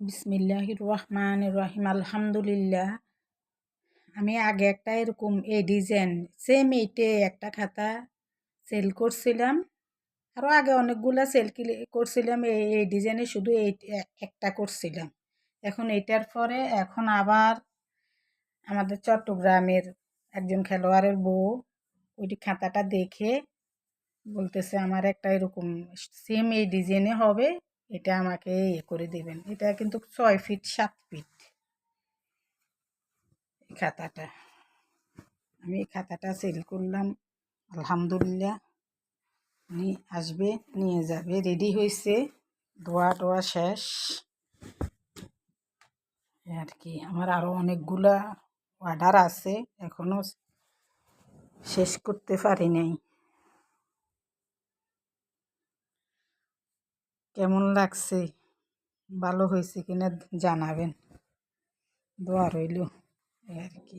বিসমিল্লাহির রহমানির রহিম। আলহামদুলিল্লাহ। আমি আগে একটা এরকম এই ডিজাইন সেম এইটে একটা খাতা সেল করছিলাম। আরও আগে অনেকগুলা সেল করছিলাম। এই ডিজাইনে শুধু এই একটা করছিলাম। এখন এইটার পরে এখন আবার আমাদের চট্টগ্রামের একজন খেলোয়াড়ের বউ ওইটি খাতাটা দেখে বলতেছে আমার একটা এরকম সেম এই ডিজাইনে হবে, এটা আমাকে করে দেবেন। এটা কিন্তু 6 ফিট 7 ফিট এই খাতাটা। আমি এই খাতাটা সেল করলাম। আলহামদুলিল্লাহ উনি আসবে, নিয়ে যাবে, রেডি হয়েছে, ধোয়া টোয়া শেষ আর কি। আমার আরও অনেকগুলা অর্ডার আছে, এখনও শেষ করতে পারি নাই। কেমন লাগছে, ভালো হয়েছে কিনা জানাবেন, দোয়া রইল আর কি।